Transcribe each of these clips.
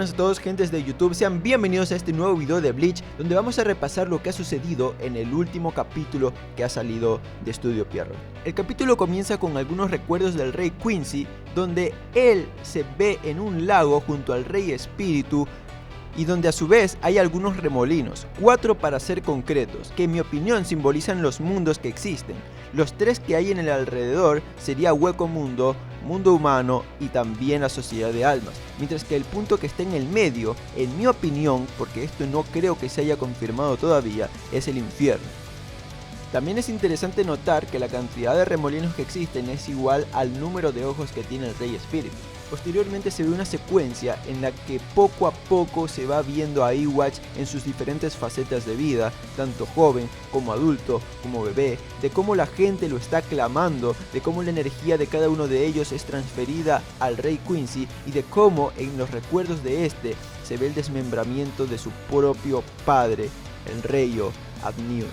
buenas a todos, gentes de YouTube, sean bienvenidos a este nuevo video de Bleach, donde vamos a repasar lo que ha sucedido en el último capítulo que ha salido de Studio Pierrot. El capítulo comienza con algunos recuerdos del rey Quincy, donde él se ve en un lago junto al rey espíritu, y donde a su vez hay algunos remolinos, 4 para ser concretos, que en mi opinión simbolizan los mundos que existen. Los 3 que hay en el alrededor sería Hueco Mundo, Mundo Humano y también la Sociedad de Almas, mientras que el punto que está en el medio, en mi opinión, porque esto no creo que se haya confirmado todavía, es el infierno. También es interesante notar que la cantidad de remolinos que existen es igual al número de ojos que tiene el Rey Espíritu. Posteriormente se ve una secuencia en la que poco a poco se va viendo a Eyewatch en sus diferentes facetas de vida, tanto joven como adulto, como bebé, de cómo la gente lo está clamando, de cómo la energía de cada uno de ellos es transferida al Rey Quincy y de cómo en los recuerdos de este se ve el desmembramiento de su propio padre, el Rey Adnius.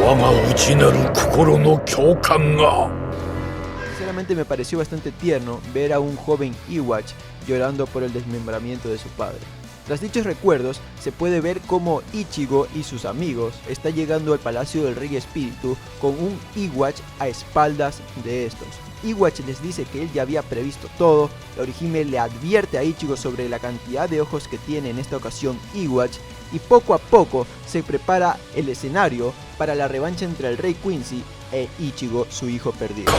我が内なる心の共感が Sinceramente me pareció bastante tierno ver a un joven Eyewatch llorando por el desmembramiento de su padre. Tras dichos recuerdos, se puede ver cómo Ichigo y sus amigos están llegando al Palacio del Rey Espíritu con un Eyewatch a espaldas de estos. Eyewatch les dice que él ya había previsto todo, Orihime le advierte a Ichigo sobre la cantidad de ojos que tiene en esta ocasión Eyewatch, y poco a poco se prepara el escenario para la revancha entre el Rey Quincy e Ichigo, su hijo perdido.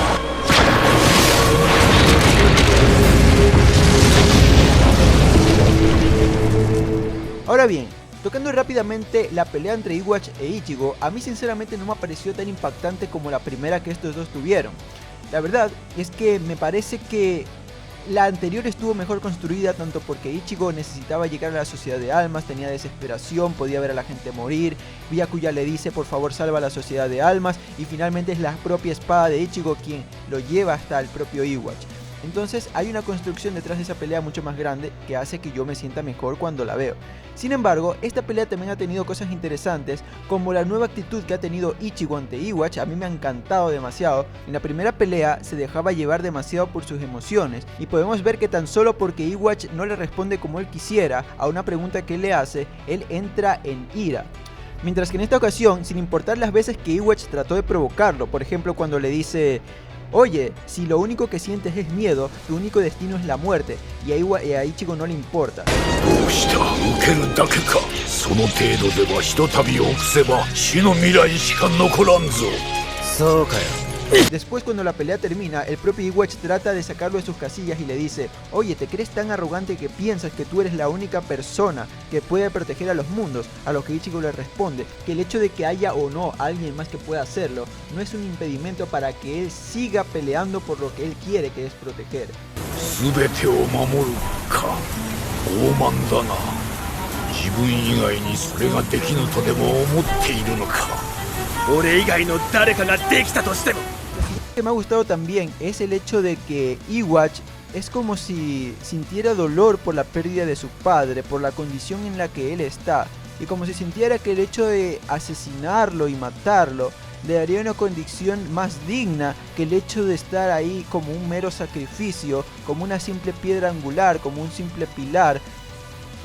Ahora bien, tocando rápidamente la pelea entre Eyewatch e Ichigo, a mí sinceramente no me pareció tan impactante como la primera que estos dos tuvieron. La verdad es que me parece que la anterior estuvo mejor construida, tanto porque Ichigo necesitaba llegar a la Sociedad de Almas, tenía desesperación, podía ver a la gente morir, Byakuya le dice por favor salva a la Sociedad de Almas, y finalmente es la propia espada de Ichigo quien lo lleva hasta el propio Eyewatch. Entonces hay una construcción detrás de esa pelea mucho más grande que hace que yo me sienta mejor cuando la veo. Sin embargo, esta pelea también ha tenido cosas interesantes, como la nueva actitud que ha tenido Ichigo ante Eyewatch. A mí me ha encantado demasiado. En la primera pelea se dejaba llevar demasiado por sus emociones, y podemos ver que tan solo porque Eyewatch no le responde como él quisiera a una pregunta que él le hace, él entra en ira. Mientras que en esta ocasión, sin importar las veces que Eyewatch trató de provocarlo, por ejemplo cuando le dice: oye, si lo único que sientes es miedo, tu único destino es la muerte, y a Ichigo no le importa. Después, cuando la pelea termina, el propio Eyewatch trata de sacarlo de sus casillas y le dice: oye, ¿te crees tan arrogante que piensas que tú eres la única persona que puede proteger a los mundos? A lo que Ichigo le responde que el hecho de que haya o no alguien más que pueda hacerlo no es un impedimento para que él siga peleando por lo que él quiere, que es proteger. Lo que me ha gustado también es el hecho de que Eyewatch es como si sintiera dolor por la pérdida de su padre, por la condición en la que él está, y como si sintiera que el hecho de asesinarlo y matarlo le daría una condición más digna que el hecho de estar ahí como un mero sacrificio, como una simple piedra angular, como un simple pilar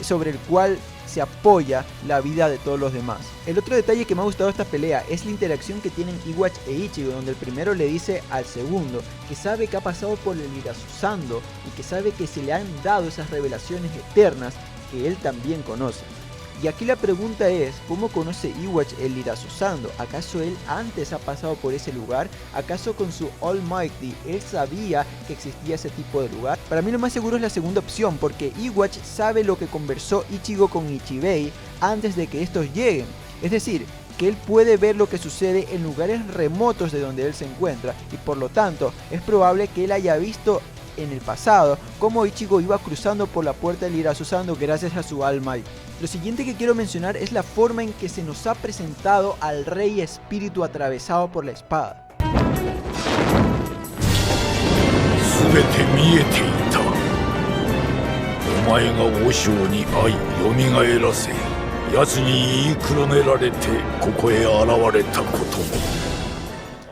sobre el cual se apoya la vida de todos los demás. El otro detalle que me ha gustado de esta pelea es la interacción que tienen Eyewatch e Ichigo, donde el primero le dice al segundo que sabe que ha pasado por el Irasusando y que sabe que se le han dado esas revelaciones eternas que él también conoce. Y aquí la pregunta es, ¿cómo conoce Eyewatch el Irasusando? ¿Acaso él antes ha pasado por ese lugar? ¿Acaso con su Almighty él sabía que existía ese tipo de lugar? Para mí lo más seguro es la segunda opción, porque Eyewatch sabe lo que conversó Ichigo con Ichibei antes de que estos lleguen. Es decir, que él puede ver lo que sucede en lugares remotos de donde él se encuentra, y por lo tanto es probable que él haya visto en el pasado cómo Ichigo iba cruzando por la puerta del Irasusando gracias a su Almighty. Lo siguiente que quiero mencionar es la forma en que se nos ha presentado al Rey Espíritu atravesado por la espada.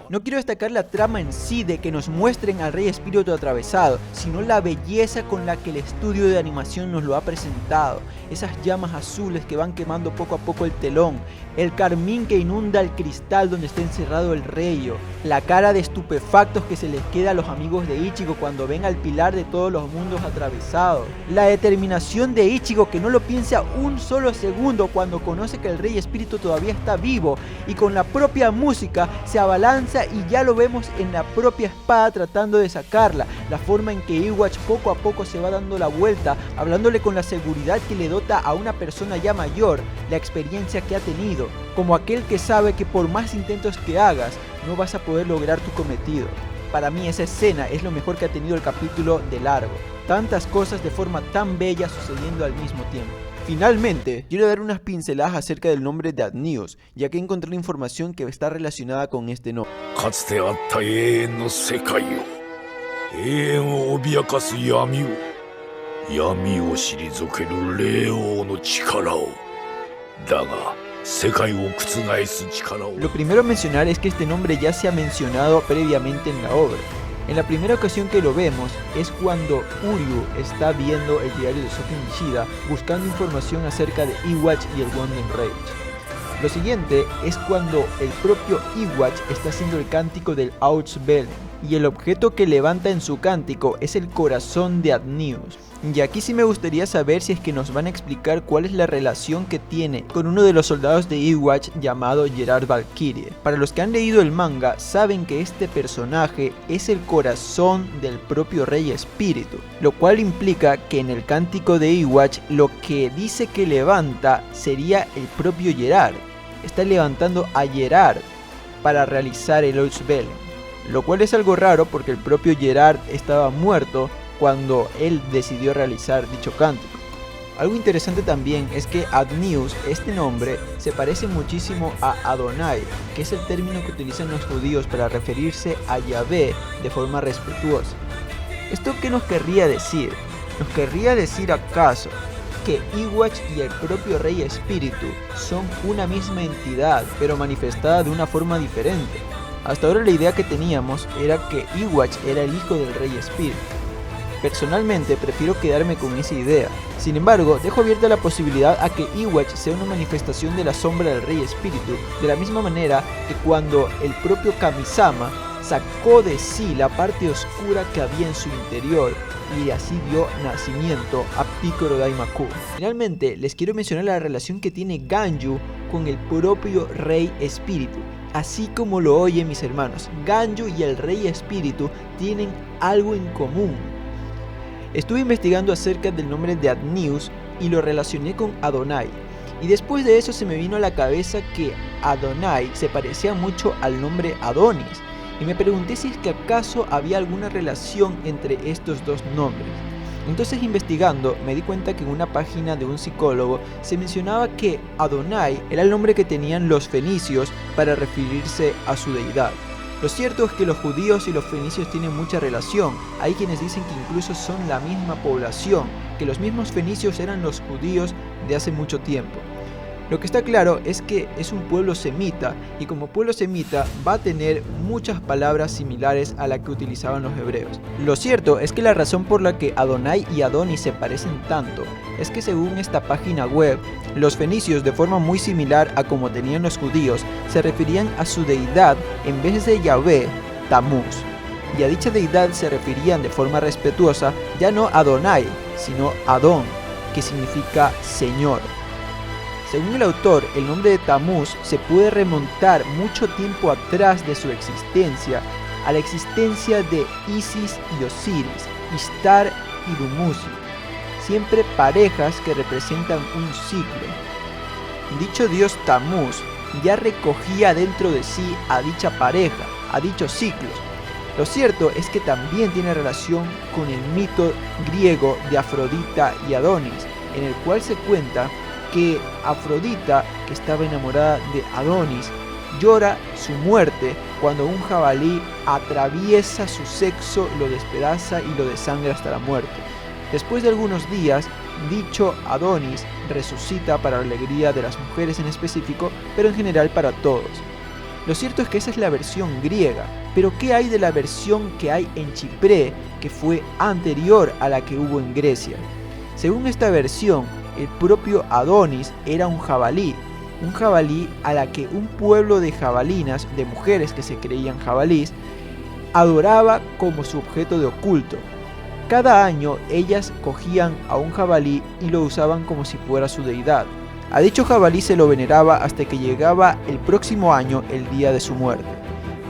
No quiero destacar la trama en sí de que nos muestren al Rey Espíritu atravesado, sino la belleza con la que el estudio de animación nos lo ha presentado. Esas llamas azules que van quemando poco a poco el telón, el carmín que inunda el cristal donde está encerrado el rey, la cara de estupefactos que se les queda a los amigos de Ichigo cuando ven al pilar de todos los mundos atravesado, la determinación de Ichigo que no lo piensa un solo segundo cuando conoce que el Rey Espíritu todavía está vivo y con la propia música se abalanza y ya lo vemos en la propia espada tratando de sacarla, la forma en que Iwatch poco a poco se va dando la vuelta, hablándole con la seguridad que le dota a una persona ya mayor, la experiencia que ha tenido, como aquel que sabe que por más intentos que hagas, no vas a poder lograr tu cometido. Para mí esa escena es lo mejor que ha tenido el capítulo de largo. Tantas cosas de forma tan bella sucediendo al mismo tiempo. Finalmente, quiero dar unas pinceladas acerca del nombre de Adnius, ya que encontré la información que está relacionada con este nombre. かつてあった永遠の世界を、永遠を脅かす闇を退ける霊王の力を。だが、世界を覆す力を。 Lo primero a mencionar es que este nombre ya se ha mencionado previamente en la obra. En la primera ocasión que lo vemos es cuando Uryu está viendo el diario de Soken Ishida buscando información acerca de Iwatch y el Wandering Rage. Lo siguiente es cuando el propio Iwatch está haciendo el cántico del Autzbellen y el objeto que levanta en su cántico es el corazón de Adnius. Y aquí sí me gustaría saber si es que nos van a explicar cuál es la relación que tiene con uno de los soldados de Iwatch llamado Gerard Valkyrie. Para los que han leído el manga saben que este personaje es el corazón del propio Rey Espíritu, lo cual implica que en el cántico de Iwatch lo que dice que levanta sería el propio Gerard. Está levantando a Gerard para realizar el Autzbellen, lo cual es algo raro porque el propio Gerard estaba muerto cuando él decidió realizar dicho cántico. Algo interesante también es que Adnius, este nombre, se parece muchísimo a Adonai, que es el término que utilizan los judíos para referirse a Yahvé de forma respetuosa. ¿Esto qué nos querría decir? ¿Nos querría decir acaso que Iwatch y el propio Rey Espíritu son una misma entidad, pero manifestada de una forma diferente? Hasta ahora la idea que teníamos era que Iwatch era el hijo del Rey Espíritu. Personalmente prefiero quedarme con esa idea. Sin embargo, dejo abierta la posibilidad a que Iwatch sea una manifestación de la sombra del Rey Espíritu, de la misma manera que cuando el propio Kamisama sacó de sí la parte oscura que había en su interior y así dio nacimiento a Picoro Daimaku. Finalmente, les quiero mencionar la relación que tiene Ganyu con el propio Rey Espíritu. Así como lo oyen mis hermanos, Ganyu y el Rey Espíritu tienen algo en común. Estuve investigando acerca del nombre de Adnius y lo relacioné con Adonai. Y después de eso se me vino a la cabeza que Adonai se parecía mucho al nombre Adonis. Y me pregunté si es que acaso había alguna relación entre estos dos nombres. Entonces investigando me di cuenta que en una página de un psicólogo se mencionaba que Adonai era el nombre que tenían los fenicios para referirse a su deidad. Lo cierto es que los judíos y los fenicios tienen mucha relación. Hay quienes dicen que incluso son la misma población, que los mismos fenicios eran los judíos de hace mucho tiempo. Lo que está claro es que es un pueblo semita y como pueblo semita va a tener muchas palabras similares a las que utilizaban los hebreos. Lo cierto es que la razón por la que Adonai y Adonis se parecen tanto es que según esta página web, los fenicios de forma muy similar a como tenían los judíos se referían a su deidad en vez de Yahvé, Tamuz. Y a dicha deidad se referían de forma respetuosa ya no Adonai, sino Adón, que significa Señor. Según el autor, el nombre de Tamuz se puede remontar mucho tiempo atrás de su existencia, a la existencia de Isis y Osiris, Ishtar y Dumuzi, siempre parejas que representan un ciclo. Dicho dios Tamuz ya recogía dentro de sí a dicha pareja, a dichos ciclos. Lo cierto es que también tiene relación con el mito griego de Afrodita y Adonis, en el cual se cuenta que Afrodita, que estaba enamorada de Adonis, llora su muerte cuando un jabalí atraviesa su sexo, lo despedaza y lo desangra hasta la muerte. Después de algunos días, dicho Adonis resucita para la alegría de las mujeres en específico, pero en general para todos. Lo cierto es que esa es la versión griega, pero ¿qué hay de la versión que hay en Chipre, que fue anterior a la que hubo en Grecia? Según esta versión, el propio Adonis era un jabalí a la que un pueblo de jabalinas, de mujeres que se creían jabalís, adoraba como su objeto de oculto. Cada año ellas cogían a un jabalí y lo usaban como si fuera su deidad. A dicho jabalí se lo veneraba hasta que llegaba el próximo año, el día de su muerte.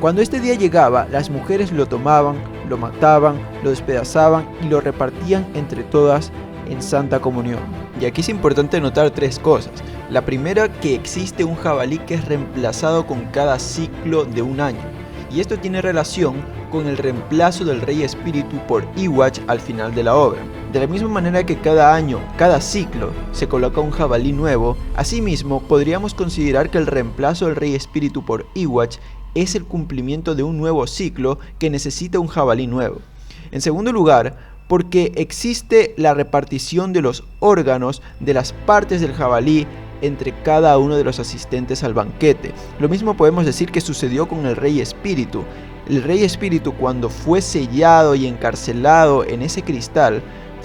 Cuando este día llegaba, las mujeres lo tomaban, lo mataban, lo despedazaban y lo repartían entre todas en santa comunión. Y aquí es importante notar tres cosas. La primera, que existe un jabalí que es reemplazado con cada ciclo de un año. Y esto tiene relación con el reemplazo del rey espíritu por Iwatch al final de la obra. De la misma manera que cada año, cada ciclo, se coloca un jabalí nuevo, asimismo podríamos considerar que el reemplazo del rey espíritu por Iwatch es el cumplimiento de un nuevo ciclo que necesita un jabalí nuevo. En segundo lugar, porque existe la repartición de los órganos de las partes del jabalí entre cada uno de los asistentes al banquete. Lo mismo podemos decir que sucedió con el rey espíritu. El rey espíritu, cuando fue sellado y encarcelado en ese cristal,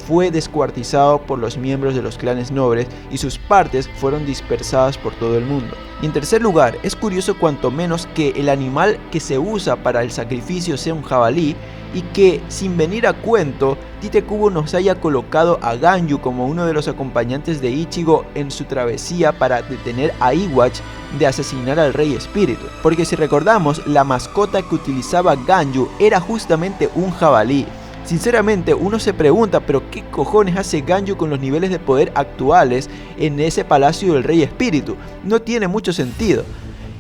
fue descuartizado por los miembros de los clanes nobles y sus partes fueron dispersadas por todo el mundo. Y en tercer lugar, es curioso cuanto menos que el animal que se usa para el sacrificio sea un jabalí, y que, sin venir a cuento, Tite Kubo nos haya colocado a Ganyu como uno de los acompañantes de Ichigo en su travesía para detener a Iwatch de asesinar al rey espíritu. Porque si recordamos, la mascota que utilizaba Ganyu era justamente un jabalí. Sinceramente uno se pregunta, pero ¿qué cojones hace Ganyu con los niveles de poder actuales en ese palacio del rey espíritu? No tiene mucho sentido.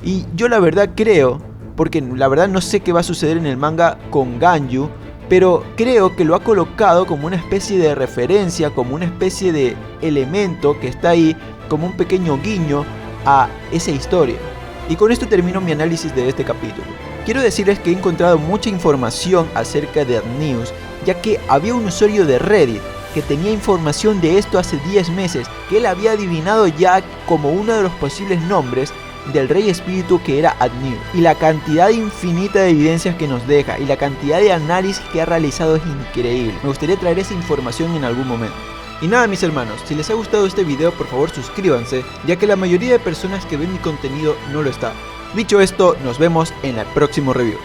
Y yo la verdad creo, porque la verdad no sé qué va a suceder en el manga con Ganyu, pero creo que lo ha colocado como una especie de referencia, como una especie de elemento que está ahí, como un pequeño guiño a esa historia. Y con esto termino mi análisis de este capítulo. Quiero decirles que he encontrado mucha información acerca de AdNews, ya que había un usuario de Reddit que tenía información de esto hace 10 meses, que él había adivinado ya como uno de los posibles nombres del rey espíritu, que era AdNews. Y la cantidad infinita de evidencias que nos deja y la cantidad de análisis que ha realizado es increíble. Me gustaría traer esa información en algún momento. Y nada, mis hermanos, si les ha gustado este video, por favor suscríbanse, ya que la mayoría de personas que ven mi contenido no lo está. Dicho esto, nos vemos en el próximo review.